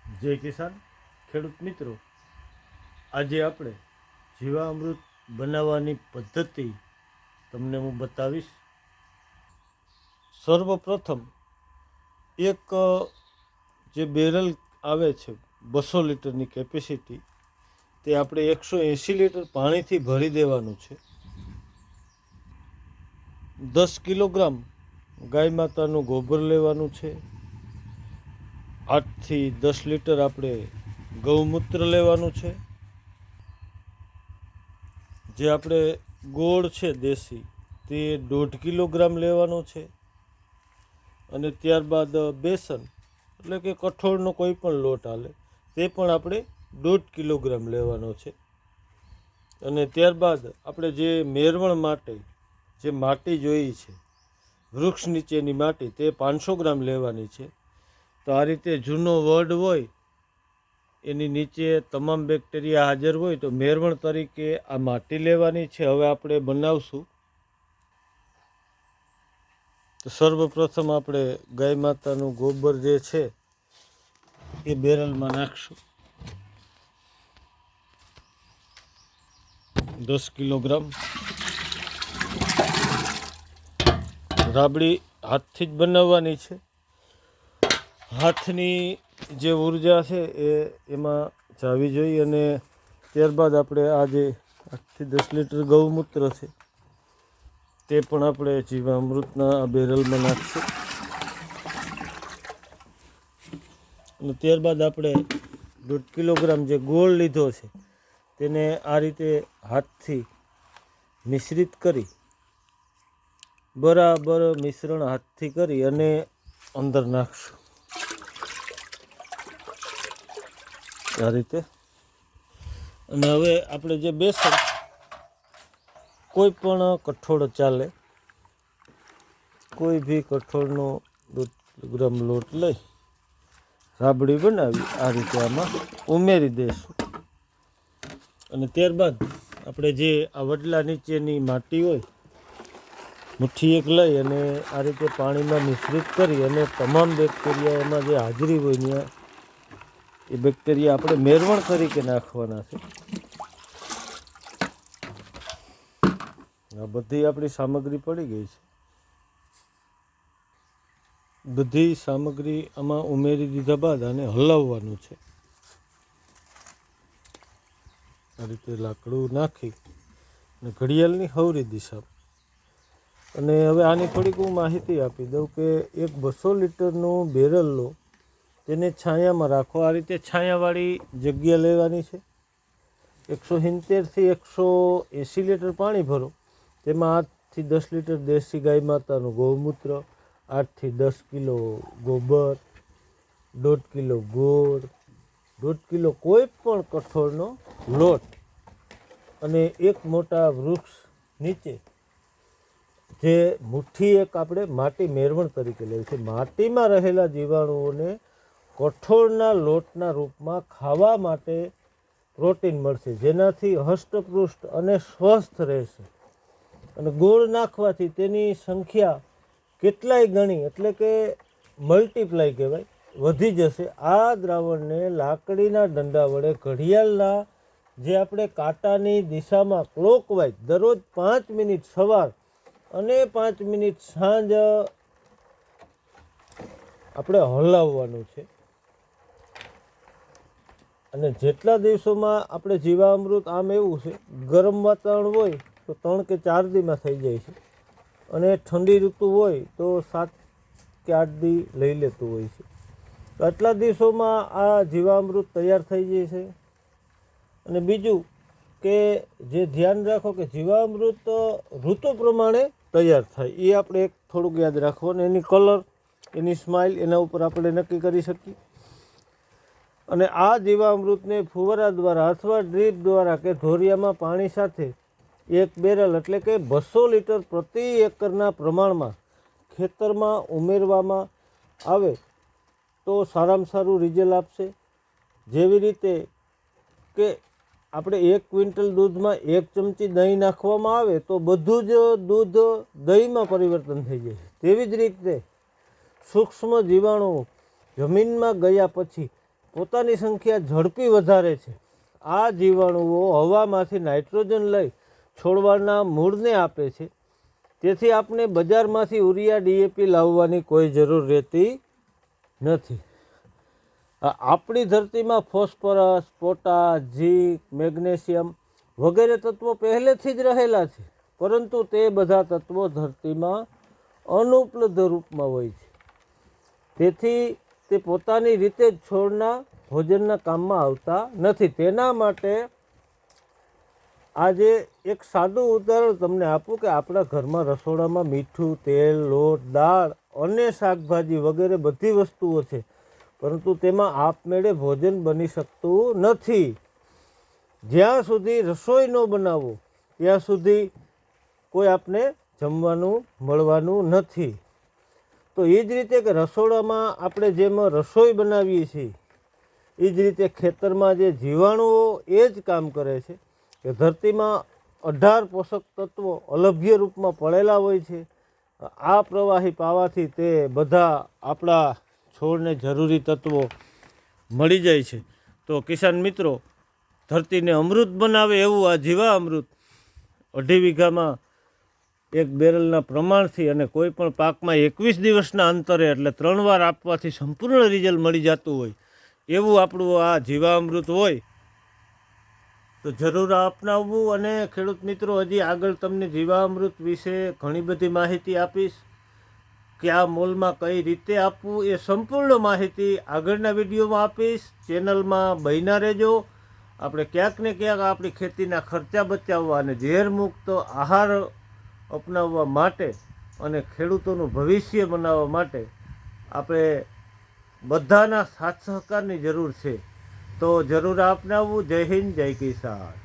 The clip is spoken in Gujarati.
જય કિસાન ખેડૂત મિત્રો, આજે આપણે જીવામૃત બનાવવાની પદ્ધતિ તમને હું બતાવીશ. સર્વપ્રથમ એક જે બેરલ આવે છે 200 લીટરની કેપેસિટી, તે આપણે 180 લીટર પાણીથી ભરી દેવાનું છે. 10 કિલોગ્રામ ગાય માતાનું ગોબર લેવાનું છે. 8 થી 10 લીટર આપણે ગૌમૂત્ર લેવાનું છે. જે આપણે ગોળ છે દેશી, તે 1.5 કિલોગ્રામ લેવાનો છે. અને ત્યારબાદ બેસન એટલે કે કઠોળનો કોઈ પણ લોટ હાલે, તે પણ આપણે 1.5 કિલોગ્રામ લેવાનો છે. અને ત્યારબાદ આપણે જે મેરવણ માટે જે માટી જોઈએ છે, વૃક્ષ નીચેની માટી, તે 500 ગ્રામ લેવાની છે. તો આ રીતે જૂનો વડ હોય એની નીચે તમામ બેક્ટેરિયા હાજર હોય તો મેરવણ તરીકે આ માટી લેવાની છે. હવે આપણે બનાવશું. તો સર્વપ્રથમ આપણે ગાય માતાનું ગોબર જે છે એ બેરલમાં નાખશું. 10 કિલોગ્રામ. રાબડી હાથથી જ બનાવવાની છે. હાથની જે ઉર્જા છે એ એમાં જાવી જોઈએ. અને ત્યારબાદ આપણે આ જે 8 થી 10 લીટર ગૌમૂત્ર છે તે પણ આપણે જીવામૃતના બેરલમાં નાખશું. અને ત્યારબાદ આપણે 1.5 કિલોગ્રામ જે ગોળ લીધો છે તેને આ રીતે હાથથી મિશ્રિત કરી, બરાબર મિશ્રણ હાથથી કરી અને અંદર નાખશું આ રીતે. અને હવે આપણે જે બેસન, કોઈ પણ કઠોળ ચાલે, કોઈ બી કઠોળનો 1.5 કિલોગ્રામ લોટ લઈ રાબડી બનાવી આ રીતે આમાં ઉમેરી દઈશું. અને ત્યારબાદ આપણે જે આ વડલા નીચેની માટી હોય, મુઠ્ઠી એક લઈ અને આ રીતે પાણીમાં મિશ્રિત કરી અને તમામ બેક્ટેરિયા એમાં જે હાજરી હોય ત્યાં એ બેક્ટેરિયા આપણે મેરવણ તરીકે નાખવાના છે. આ બધી આપણી સામગ્રી પડી ગઈ છે. બધી સામગ્રી આમાં ઉમેરી દીધા બાદ આને હલાવવાનું છે. આ રીતે લાકડું નાખી અને ઘડિયાળની હવરી દિશા. અને હવે આની થોડીક હું માહિતી આપી દઉં કે એક 200 લીટરનું બેરલ લો, તેને છાયામાં રાખો. આ રીતે છાયાવાળી જગ્યા લેવાની છે. 170 થી 180 લીટર પાણી ભરો, તેમાં 8 થી 10 લીટર દેશી ગાય માતાનું ગૌમૂત્ર, 8 થી 10 કિલો ગોબર, 1.5 કિલો ગોળ, 1.5 કિલો કોઈ પણ કઠોળનો લોટ અને એક મોટા વૃક્ષ નીચે જે મુઠ્ઠી એક આપણે માટી મેરવણ તરીકે લેવી છે. માટીમાં રહેલા જીવાણુઓને કઠોળના લોટના રૂપમાં ખાવા માટે પ્રોટીન મળશે, જેનાથી હષ્ટપૃષ્ટ અને સ્વસ્થ રહેશે. અને ગોળ નાખવાથી તેની સંખ્યા કેટલાય ગણી, એટલે કે મલ્ટીપ્લાય કહેવાય, વધી જશે. આ દ્રાવણને લાકડીના દંડા વડે ઘડિયાળના જે આપણે કાંટાની દિશામાં ક્લોકવાઇઝ દરરોજ 5 મિનિટ સવાર અને 5 મિનિટ સાંજ આપણે હલાવવાનું છે. અને જેટલા દિવસોમાં આપણે જીવામૃત, આમ એવું છે ગરમ વાતાવરણ હોય તો 3 કે 4 દીમાં થઈ જાય છે, અને ઠંડી ઋતુ હોય તો 7 કે 8 દી લઈ લેતું હોય છે. તો આટલા દિવસોમાં આ જીવામૃત તૈયાર થઈ જાય છે. અને બીજું કે જે ધ્યાન રાખો કે જીવામૃત ઋતુ પ્રમાણે તૈયાર થાય, એ આપણે એક થોડુંક યાદ રાખવાનું. એની કલર, એની સ્માઇલ, એના ઉપર આપણે નક્કી કરી શકીએ. અને આ જીવામૃતને ફુવારા દ્વારા અથવા ડ્રીપ દ્વારા કે ધોરિયામાં પાણી સાથે એક બેરલ એટલે કે 200 લીટર પ્રતિ એકરના પ્રમાણમાં ખેતરમાં ઉમેરવામાં આવે તો સારામાં સારું રિઝલ્ટ આપશે. જેવી રીતે કે આપણે 1 ક્વિન્ટલ દૂધમાં 1 ચમચી દહીં નાખવામાં આવે તો બધું જ દૂધ દહીંમાં પરિવર્તન થઈ જાય છે. તેવી જ રીતે સૂક્ષ્મ જીવાણુઓ જમીનમાં ગયા પછી પોતાની સંખ્યા ઝડપી વધારે છે. આ જીવાણુઓ હવામાંથી નાઇટ્રોજન લઈ છોડવાના મૂળને આપે છે. તેથી આપણે બજારમાંથી યુરિયા ડીએપી લાવવાની કોઈ જરૂર રહેતી નથી. આપણી ધરતીમાં ફોસ્ફરસ, પોટાશ, ઝીંક, મેગ્નેશિયમ વગેરે તત્વો પહેલેથી જ રહેલા છે, પરંતુ તે બધા તત્વો ધરતીમાં અનુપલબ્ધ રૂપમાં હોય છે. તેથી તે પોતાની રીતે જ છોડના ભોજનના કામમાં આવતા નથી. તેના માટે આજે એક સાદું ઉદાહરણ તમને આપું કે આપણા ઘરમાં રસોડામાં મીઠું, તેલ, લોટ, દાળ અને શાકભાજી વગેરે બધી વસ્તુઓ છે, પરંતુ તેમાં આપમેળે ભોજન બની શકતું નથી. જ્યાં સુધી રસોઈ ન બનાવો ત્યાં સુધી કોઈ આપને જમવાનું મળવાનું નથી. તો એ જ રીતે કે રસોડામાં આપણે જેમ રસોઈ બનાવીએ છીએ એ જ રીતે ખેતરમાં જે જીવાણુઓ એ જ કામ કરે છે કે ધરતીમાં 18 પોષક તત્વો અલભ્ય રૂપમાં પડેલા હોય છે. આ પ્રવાહી પાવાથી તે બધા આપણા છોડને જરૂરી તત્વો મળી જાય છે. તો કિસાન મિત્રો, ધરતીને અમૃત બનાવે એવું આ જીવા અમૃત 2.5 વીઘામાં 1 બેરલના પ્રમાણથી અને કોઈ પણ પાકમાં 21 દિવસના અંતરે એટલે 3 વાર આપવાથી સંપૂર્ણ રિઝલ્ટ મળી જતું હોય એવું આપણું આ જીવામૃત હોય તો જરૂર અપનાવવું. અને ખેડૂત મિત્રો, હજી આગળ તમને જીવામૃત વિશે ઘણી બધી માહિતી આપીશ. કયા મોલમાં કઈ રીતે આપવું એ સંપૂર્ણ માહિતી આગળના વિડીયોમાં આપીશ. ચેનલમાં બન્યા રહેજો. આપણે ક્યાંક ને ક્યાંક આપણી ખેતીના ખર્ચા બચાવવા અને ઝેરમુક્ત આહાર અપનાવવા માટે અને ખેડૂતોનું ભવિષ્ય બનાવવા માટે આપણે બધાના સાથ સહકારની જરૂર છે. તો જરૂર અપનાવવું. જય હિન્દ, જય કિસાન.